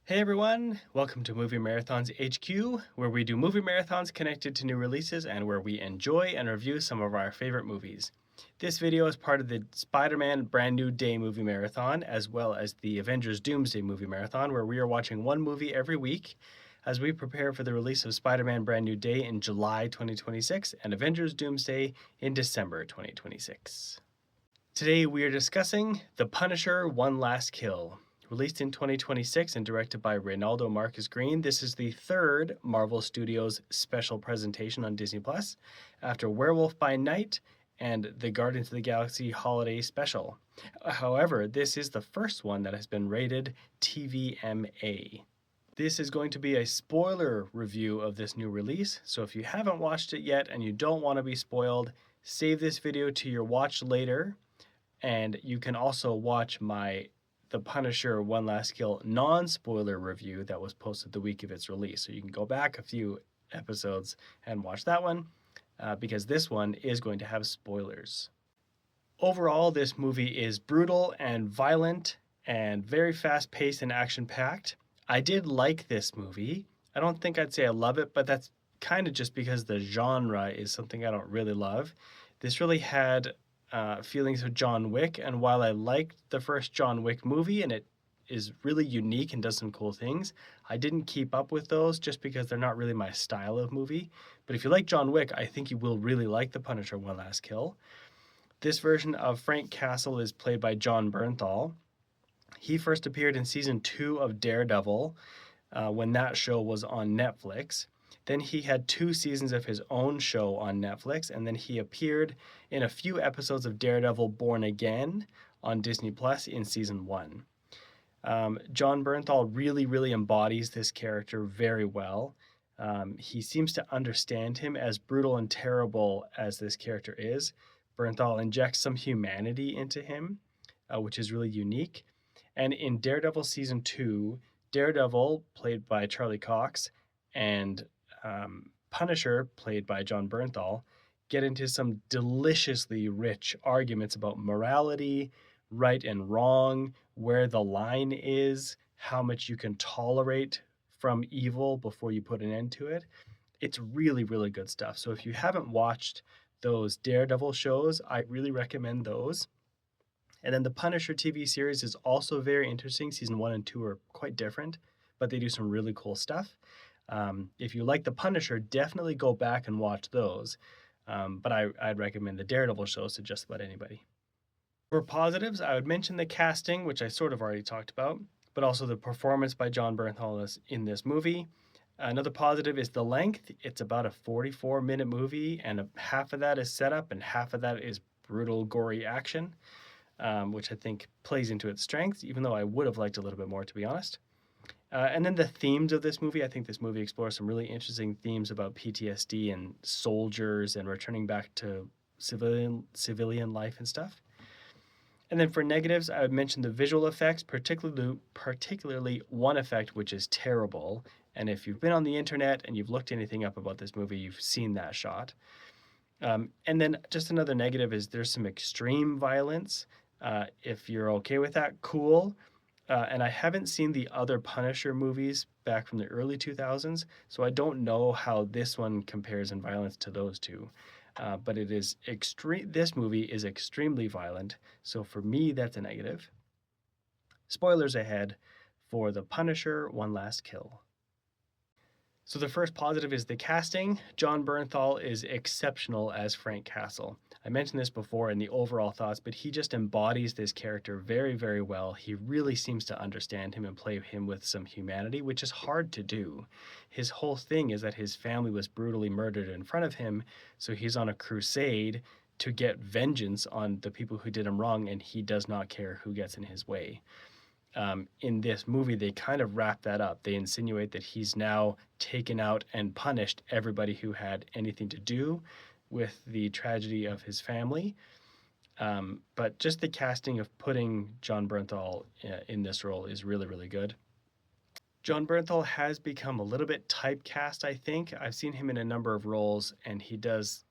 Hey everyone, welcome to Movie Marathons HQ, where we do movie marathons connected to new releases and where we enjoy and review some of our favorite movies. This video is part of the Spider-Man Brand New Day Movie Marathon, as well as the Avengers Doomsday Movie Marathon, where we are watching one movie every week as we prepare for the release of Spider-Man Brand New Day in July 2026 and Avengers Doomsday in December 2026. Today we are discussing The Punisher: One Last Kill. Released in 2026 and directed by Reynaldo Marcus Green, this is the third Marvel Studios special presentation on Disney Plus, after Werewolf by Night and the Guardians of the Galaxy Holiday Special. However, this is the first one that has been rated TVMA. This is going to be a spoiler review of this new release, so if you haven't watched it yet and you don't want to be spoiled, save this video to your watch later, and you can also watch my The Punisher: One Last Kill non-spoiler review that was posted the week of its release. So you can go back a few episodes and watch that one because this one is going to have spoilers. Overall, this movie is brutal and violent and very fast-paced and action-packed. I did like this movie. I don't think I'd say I love it, but that's kind of just because the genre is something I don't really love. This really had feelings of John Wick, and while I liked the first John Wick movie and it is really unique and does some cool things, I didn't keep up with those just because they're not really my style of movie. But if you like John Wick, I think you will really like The Punisher: One Last Kill. This version of Frank Castle is played by Jon Bernthal. He first appeared in season 2 of Daredevil when that show was on Netflix. Then he had 2 seasons of his own show on Netflix, and then he appeared in a few episodes of Daredevil Born Again on Disney Plus in season 1. Jon Bernthal really embodies this character very well. He seems to understand him, as brutal and terrible as this character is. Bernthal injects some humanity into him, which is really unique. And in Daredevil season 2, Daredevil, played by Charlie Cox, and Punisher, played by Jon Bernthal, get into some deliciously rich arguments about morality, right and wrong, where the line is, how much you can tolerate from evil before you put an end to it. It's really good stuff. So if you haven't watched those Daredevil shows, I really recommend those. And then the Punisher TV series is also very interesting. Season 1 and 2 are quite different, but they do some really cool stuff. If you like The Punisher, definitely go back and watch those. But I'd recommend the Daredevil shows to just about anybody. For positives, I would mention the casting, which I sort of already talked about, but also the performance by Jon Bernthal in this movie. Another positive is the length. It's about a 44-minute movie, and half of that is setup and half of that is brutal, gory action, which I think plays into its strengths, even though I would have liked a little bit more, to be honest. And then the themes of this movie, I think this movie explores some really interesting themes about PTSD and soldiers and returning back to civilian life and stuff. And then for negatives, I would mention the visual effects, particularly one effect which is terrible. And if you've been on the internet and you've looked anything up about this movie, you've seen that shot. And then just another negative is there's some extreme violence. If you're okay with that, cool. And I haven't seen the other Punisher movies back from the early 2000s, so I don't know how this one compares in violence to those two. But it is extreme. This movie is extremely violent, so for me, that's a negative. Spoilers ahead for The Punisher: One Last Kill. So the first positive is the casting. Jon Bernthal is exceptional as Frank Castle. I mentioned this before in the overall thoughts, but he just embodies this character very well. He really seems to understand him and play him with some humanity, which is hard to do. His whole thing is that his family was brutally murdered in front of him, so he's on a crusade to get vengeance on the people who did him wrong, and he does not care who gets in his way. In this movie, they kind of wrap that up. They insinuate that he's now taken out and punished everybody who had anything to do with the tragedy of his family. But just the casting of putting Jon Bernthal in this role is really good. Jon Bernthal has become a little bit typecast, I think. I've seen him in a number of roles, and he does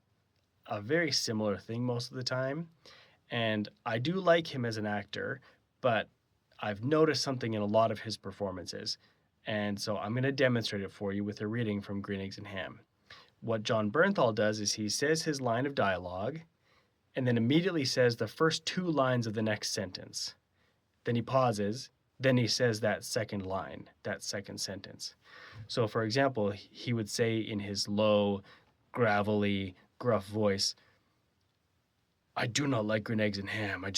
a very similar thing most of the time. And I do like him as an actor, but I've noticed something in a lot of his performances. And so I'm going to demonstrate it for you with a reading from Green Eggs and Ham. What John Bernthal does is he says his line of dialogue and then immediately says the first two lines of the next sentence. Then he pauses, then he says that second line, that second sentence. So for example, he would say in his low, gravelly, gruff voice, "I do not like green eggs and ham. I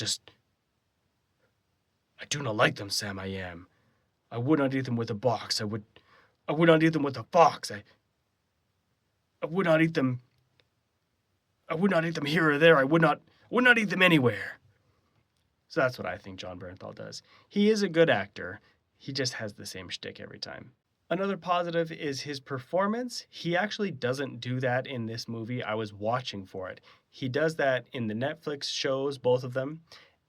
do not like them, Sam, I am. I would not eat them with a box. I would not eat them with a fox. I would not eat them. I would not eat them here or there. I would not eat them anywhere." So that's what I think John Bernthal does. He is a good actor. He just has the same shtick every time. Another positive is his performance. He actually doesn't do that in this movie. I was watching for it. He does that in the Netflix shows, both of them,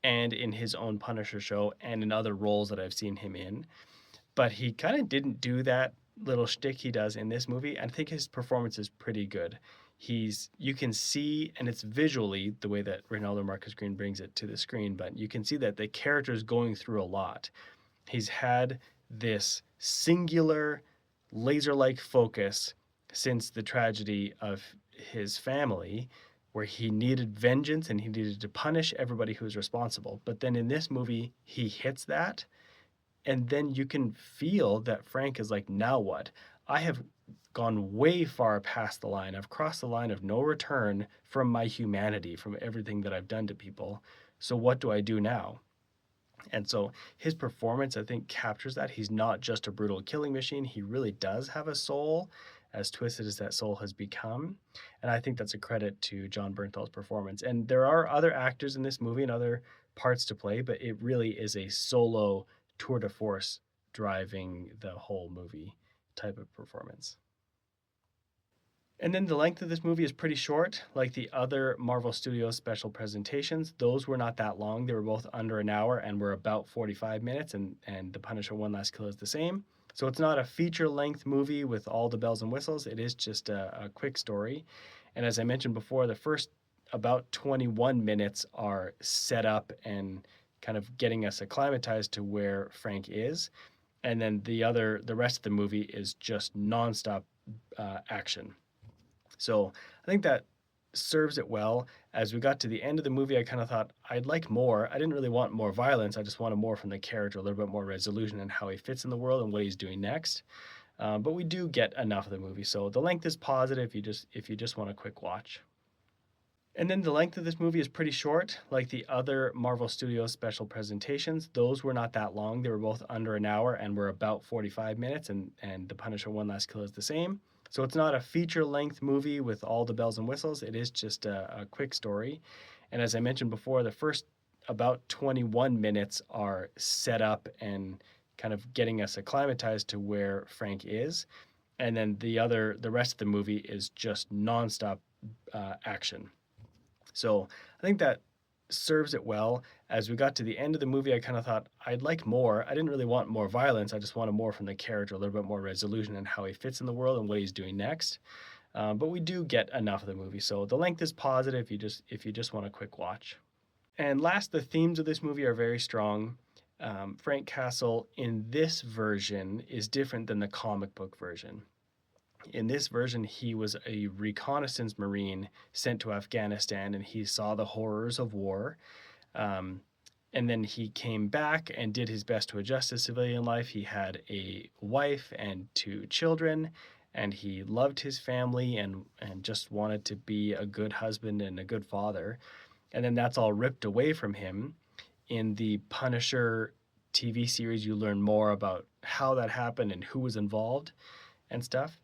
and in his own Punisher show, and in other roles that I've seen him in. But he kind of didn't do that little shtick he does in this movie. I think his performance is pretty good. You can see, and it's visually the way that Reynaldo Marcus Green brings it to the screen, but you can see that the character is going through a lot. He's had this singular laser-like focus since the tragedy of his family, where he needed vengeance and he needed to punish everybody who was responsible. But then in this movie, he hits that, and then you can feel that Frank is like, now what? I have gone way far past the line. I've crossed the line of no return from my humanity, from everything that I've done to people. So what do I do now? And so his performance, I think, captures that. He's not just a brutal killing machine. He really does have a soul, as twisted as that soul has become. And I think that's a credit to John Bernthal's performance. And there are other actors in this movie and other parts to play, but it really is a solo tour de force driving the whole movie type of performance. And then the length of this movie is pretty short, like the other Marvel Studios special presentations. Those were not that long. They were both under an hour and were about 45 minutes, and The Punisher One Last Kill is the same. So it's not a feature-length movie with all the bells and whistles. It is just a quick story. And as I mentioned before, the first about 21 minutes are set up and kind of getting us acclimatized to where Frank is. And then the rest of the movie is just nonstop action. So I think that serves it well. As we got to the end of the movie, I kind of thought I'd like more. I didn't really want more violence. I just wanted more from the character, a little bit more resolution and how he fits in the world and what he's doing next. But we do get enough of the movie. So the length is positive if you just want a quick watch. And then the length of this movie is pretty short, like the other Marvel Studios special presentations. Those were not that long. They were both under an hour and were about 45 minutes, and The Punisher One Last Kill is the same. So it's not a feature-length movie with all the bells and whistles. It is just a quick story. And as I mentioned before, the first about 21 minutes are set up and kind of getting us acclimatized to where Frank is. And then the rest of the movie is just nonstop action. So I think that serves it well. As we got to the end of the movie, I kind of thought I'd like more. I didn't really want more violence. I just wanted more from the character, a little bit more resolution and how he fits in the world and what he's doing next. But we do get enough of the movie. So the length is positive if you just want a quick watch. And last, the themes of this movie are very strong. Frank Castle in this version is different than the comic book version. In this version, he was a reconnaissance Marine sent to Afghanistan, and he saw the horrors of war. And then he came back and did his best to adjust to civilian life. He had a wife and 2 children, and he loved his family and just wanted to be a good husband and a good father. And then that's all ripped away from him. In the Punisher TV series, you learn more about how that happened and who was involved and stuff.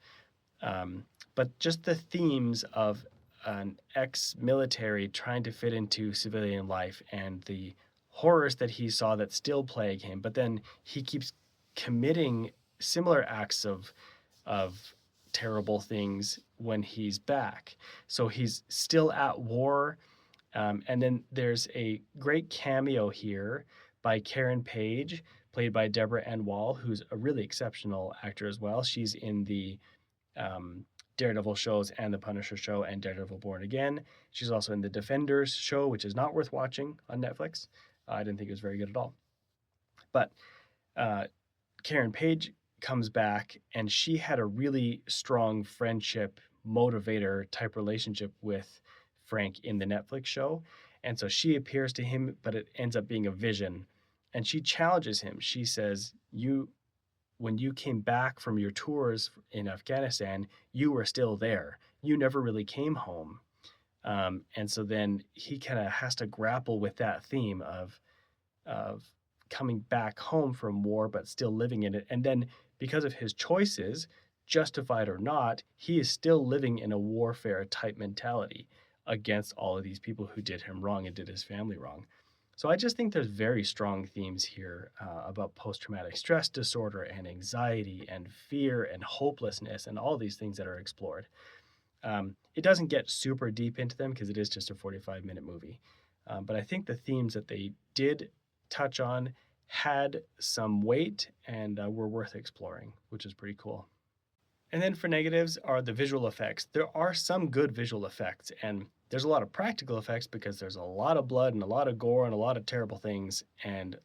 But just the themes of an ex-military trying to fit into civilian life and the horrors that he saw that still plague him, but then he keeps committing similar acts of terrible things when he's back. So he's still at war. And then there's a great cameo here by Karen Page, played by Deborah Ann Wall, who's a really exceptional actor as well. She's in the Daredevil shows and the Punisher show and Daredevil Born Again. She's also in the Defenders show, which is not worth watching on Netflix. I didn't think it was very good at all. But Karen Page comes back, and she had a really strong friendship motivator type relationship with Frank in the Netflix show. And so she appears to him, but it ends up being a vision. And she challenges him. She says, when you came back from your tours in Afghanistan, you were still there. You never really came home. And so then he kind of has to grapple with that theme of coming back home from war, but still living in it. And then because of his choices, justified or not, he is still living in a warfare type mentality against all of these people who did him wrong and did his family wrong. So I just think there's very strong themes here about post-traumatic stress disorder and anxiety and fear and hopelessness and all these things that are explored. It doesn't get super deep into them because it is just a 45-minute movie. But I think the themes that they did touch on had some weight and were worth exploring, which is pretty cool. And then for negatives are the visual effects. There are some good visual effects, and there's a lot of practical effects because there's a lot of blood and a lot of gore and a lot of terrible things, and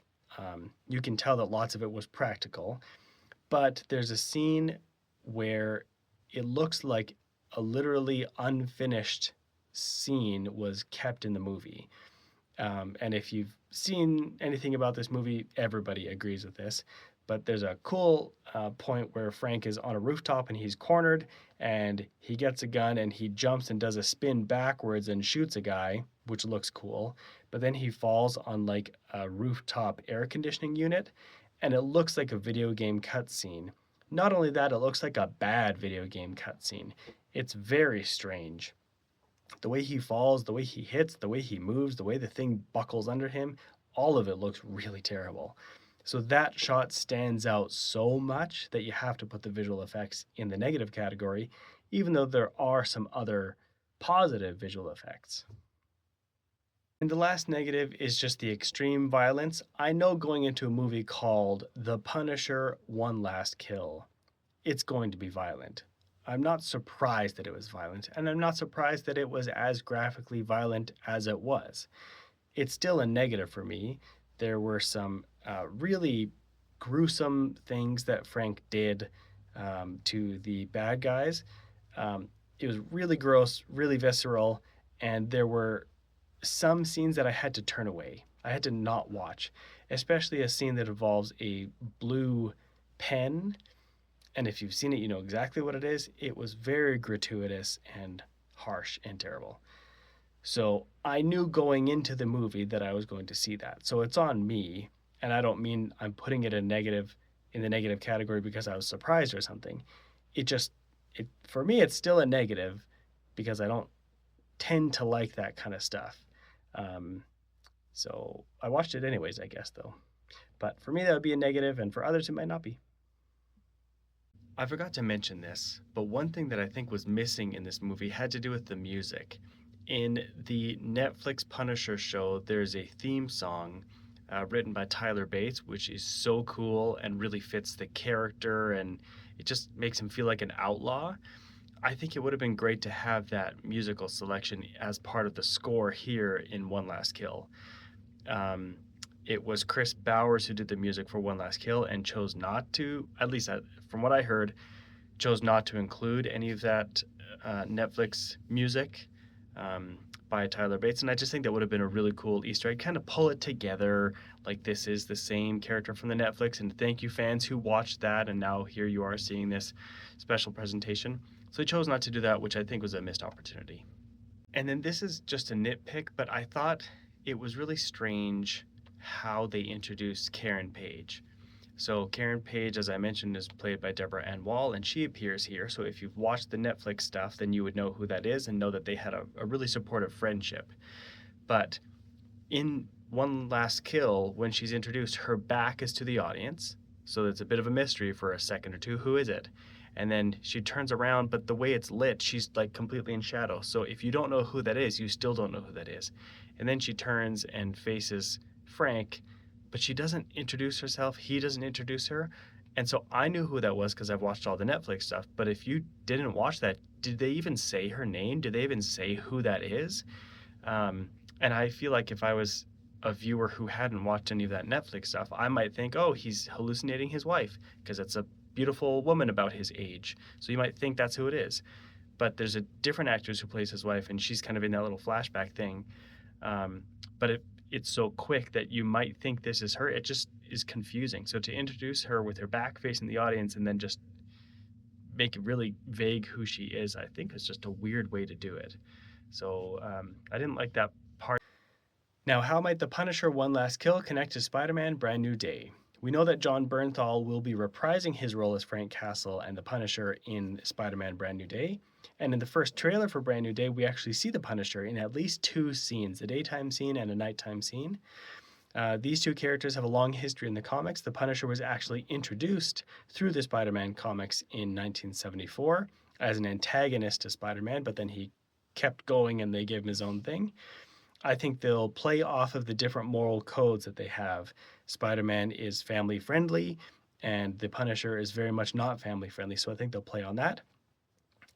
you can tell that lots of it was practical. But there's a scene where it looks like a literally unfinished scene was kept in the movie. And if you've seen anything about this movie, everybody agrees with this. But there's a cool point where Frank is on a rooftop and he's cornered and he gets a gun and he jumps and does a spin backwards and shoots a guy, which looks cool. But then he falls on like a rooftop air conditioning unit and it looks like a video game cutscene. Not only that, it looks like a bad video game cutscene. It's very strange. The way he falls, the way he hits, the way he moves, the way the thing buckles under him, all of it looks really terrible. So that shot stands out so much that you have to put the visual effects in the negative category, even though there are some other positive visual effects. And the last negative is just the extreme violence. I know going into a movie called The Punisher: One Last Kill, it's going to be violent. I'm not surprised that it was violent, and I'm not surprised that it was as graphically violent as it was. It's still a negative for me. There were some really gruesome things that Frank did to the bad guys. It was really gross, really visceral, and there were some scenes that I had to turn away. I had to not watch, especially a scene that involves a blue pen. And if you've seen it, you know exactly what it is. It was very gratuitous and harsh and terrible. So I knew going into the movie that I was going to see that. So it's on me. And I don't mean I'm putting it in the negative category because I was surprised or something. For me, it's still a negative because I don't tend to like that kind of stuff. So I watched it anyways, I guess, though. But for me, that would be a negative, and for others, it might not be. I forgot to mention this, but one thing that I think was missing in this movie had to do with the music. In the Netflix Punisher show, there's a theme song written by Tyler Bates, which is so cool and really fits the character, and it just makes him feel like an outlaw. I think it would have been great to have that musical selection as part of the score here in One Last Kill. It was Chris Bowers who did the music for One Last Kill and chose not to, at least from what I heard, chose not to include any of that Netflix music by Tyler Bates. And I just think that would have been a really cool Easter egg. Kind of pull it together like this is the same character from the Netflix. And thank you, fans who watched that. And now here you are seeing this special presentation. So he chose not to do that, which I think was a missed opportunity. And then this is just a nitpick, but I thought it was really strange how they introduced Karen Page. So Karen Page, as I mentioned, is played by Deborah Ann Wall, and she appears here. So if you've watched the Netflix stuff, then you would know who that is and know that they had a really supportive friendship. But in One Last Kill, when she's introduced, her back is to the audience. So it's a bit of a mystery for a second or two. Who is it? And then she turns around, but the way it's lit, she's like completely in shadow. So if you don't know who that is, you still don't know who that is. And then she turns and faces Frank, but she doesn't introduce herself. He doesn't introduce her. And so I knew who that was because I've watched all the Netflix stuff. But if you didn't watch that, did they even say her name? Did they even say who that is? And I feel like if I was a viewer who hadn't watched any of that Netflix stuff, I might think, oh, he's hallucinating his wife because it's a beautiful woman about his age. So you might think that's who it is. But there's a different actress who plays his wife, and she's kind of in that little flashback thing. But it's so quick that you might think this is her. It just is confusing. So to introduce her with her back facing the audience and then just make it really vague who she is, I think is just a weird way to do it. So I didn't like that part. Now, how might the Punisher One Last Kill connect to Spider-Man Brand New Day? We know that Jon Bernthal will be reprising his role as Frank Castle and the Punisher in Spider-Man Brand New Day. And in the first trailer for Brand New Day, we actually see the Punisher in at least two scenes, a daytime scene and a nighttime scene. These two characters have a long history in the comics. The Punisher was actually introduced through the Spider-Man comics in 1974 as an antagonist to Spider-Man, but then he kept going and they gave him his own thing. I think they'll play off of the different moral codes that they have. Spider-Man is family friendly and the Punisher is very much not family friendly, so I think they'll play on that.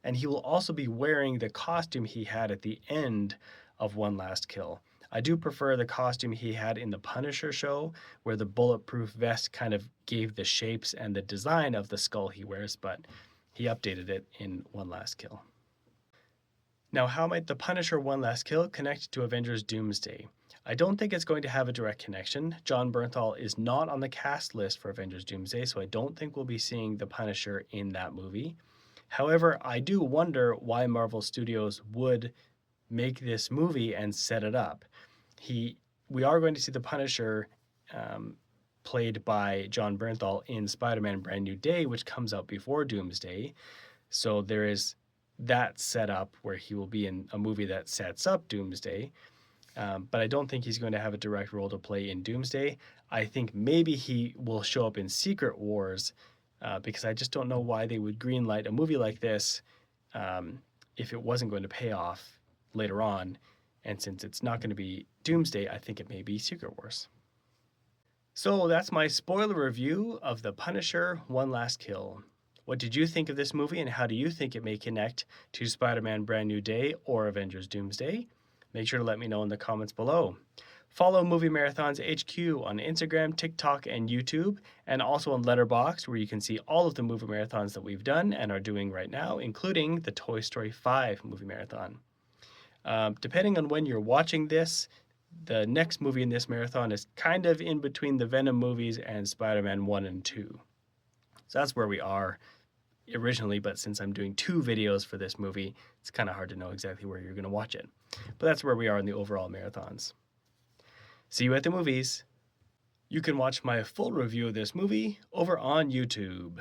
And he will also be wearing the costume he had at the end of One Last Kill. I do prefer the costume he had in the Punisher show, where the bulletproof vest kind of gave the shapes and the design of the skull he wears, but he updated it in One Last Kill. Now, how might the Punisher One Last Kill connect to Avengers Doomsday? I don't think it's going to have a direct connection. Jon Bernthal is not on the cast list for Avengers Doomsday, so I don't think we'll be seeing the Punisher in that movie. However, I do wonder why Marvel Studios would make this movie and set it up. We are going to see the Punisher played by Jon Bernthal in Spider-Man Brand New Day, which comes out before Doomsday. So there is that set up where he will be in a movie that sets up Doomsday. But I don't think he's going to have a direct role to play in Doomsday. I think maybe he will show up in Secret Wars, because I just don't know why they would greenlight a movie like this if it wasn't going to pay off later on. And since it's not going to be Doomsday, I think it may be Secret Wars. So that's my spoiler review of The Punisher One Last Kill. What did you think of this movie, and how do you think it may connect to Spider-Man Brand New Day or Avengers Doomsday? Make sure to let me know in the comments below. Follow Movie Marathons HQ on Instagram, TikTok, and YouTube, and also on Letterboxd, where you can see all of the movie marathons that we've done and are doing right now, including the Toy Story 5 movie marathon. Depending on when you're watching this, the next movie in this marathon is kind of in between the Venom movies and Spider-Man 1 and 2. So that's where we are originally, but since I'm doing two videos for this movie, it's kind of hard to know exactly where you're going to watch it. But that's where we are in the overall marathons. See you at the movies. You can watch my full review of this movie over on YouTube.